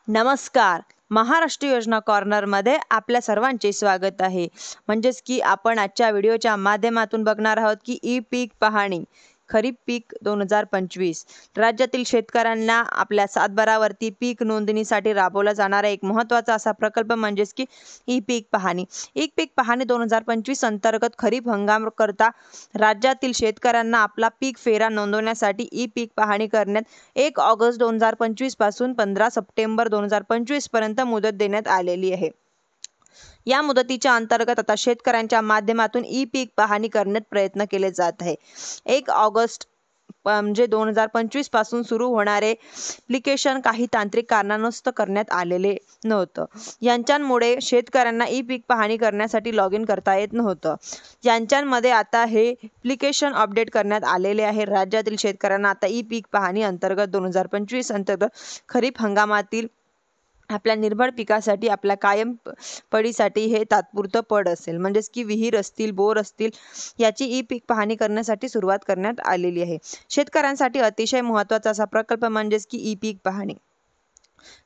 नमस्कार. महाराष्ट्र योजना कॉर्नरमध्ये आपल्या सर्वांचे स्वागत आहे. म्हणजेच की आपण आजच्या व्हिडिओच्या माध्यमातून बघणार आहोत की ई पीक पाहणी खरीप पीक 2025 राज्यातील शेतकऱ्यांना आपल्या सातबारावरती पीक नोंदणीसाठी राबवला जाणारा एक महत्त्वाचा असा प्रकल्प म्हणजेच की ई पीक पाहणी. ई पीक पाहणी 2025 अंतर्गत खरीप हंगाम करता राज्यातील शेतकऱ्यांना आपला पीक फेरा नोंदवण्यासाठी ई पीक पाहणी करण्यात 1 ऑगस्ट 2025 पासून 15 सप्टेंबर 2025 पर्यंत मुदत देण्यात आलेली आहे. या मुदतीच्या अंतर्गत आता शेतकऱ्यांच्या माध्यमातून ई पीक पाहणी करण्यात प्रयत्न केले जात आहे. 1 ऑगस्ट म्हणजे 2025 पासून सुरू होणारे ॲप्लिकेशन काही तांत्रिक कारणास्तव करण्यात आलेले नव्हतं. यांच्यामुळे शेतकऱ्यांना ई पीक पाहणी करण्यासाठी लॉग इन करता येत नव्हतं. यांच्यामध्ये आता हे ॲप्लिकेशन अपडेट करण्यात आलेले आहे. राज्यातील शेतकऱ्यांना आता ई पीक पाहणी अंतर्गत 2025 अंतर्गत खरीप हंगामातील आपल्या निर्भर पिकासाठी आपल्या कायम पडीसाठी हे तात्पुरतं पड असेल म्हणजेच की विहीर असतील, बोर असतील याची ई पीक पाहणी करण्यासाठी सुरुवात करण्यात आलेली आहे. शेतकऱ्यांसाठी अतिशय महत्त्वाचा असा प्रकल्प म्हणजेच की ई पीक पाहणी.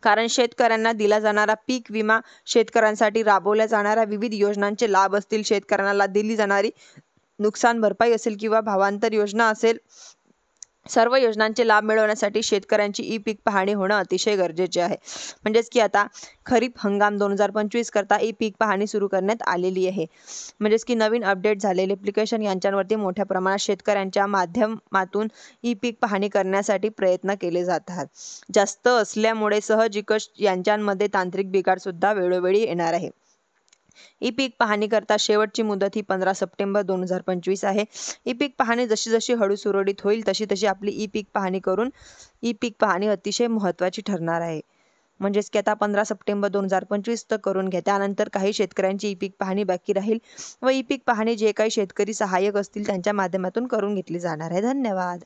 कारण शेतकऱ्यांना दिला जाणारा पीक विमा, शेतकऱ्यांसाठी राबवल्या जाणाऱ्या विविध योजनांचे लाभ असतील, शेतकऱ्यांना दिली जाणारी नुकसान भरपाई असेल किंवा भावांतर योजना असेल, सर्व योजनांचे लाभ मिळवण्यासाठी शेतकऱ्यांची ई पीक पाहणी होणं अतिशय गरजेचे आहे. म्हणजेच की आता खरीप हंगाम 2025 करता ई पीक पाहणी सुरू करण्यात आलेली आहे. म्हणजेच की नवीन अपडेट झालेले ॲप्लिकेशन यांच्यावरती मोठ्या प्रमाणात शेतकऱ्यांच्या माध्यमातून ई पीक पाहणी करण्यासाठी प्रयत्न केले जात आहेत. जास्त असल्यामुळे साहजिकच यांच्यामध्ये तांत्रिक बिघाड सुद्धा वेळोवेळी येणार आहे. ई पीक पाहणी करता शेवटची मुदत ही 15 सप्टेंबर 2025 आहे. ई पीक पाहणी जशी जशी हळू सुरळीत होईल तशी तशी आपली ई पीक पाहणी करून ई पीक पाहणी अतिशय महत्त्वाची ठरणार आहे. म्हणजेच की आता 15 सप्टेंबर 2025 तर करून घ्या. त्यानंतर काही शेतकऱ्यांची ई पीक पाहणी बाकी राहील व ई पीक पाहणी जे काही शेतकरी सहाय्यक असतील त्यांच्या माध्यमातून करून घेतली जाणार आहे. धन्यवाद.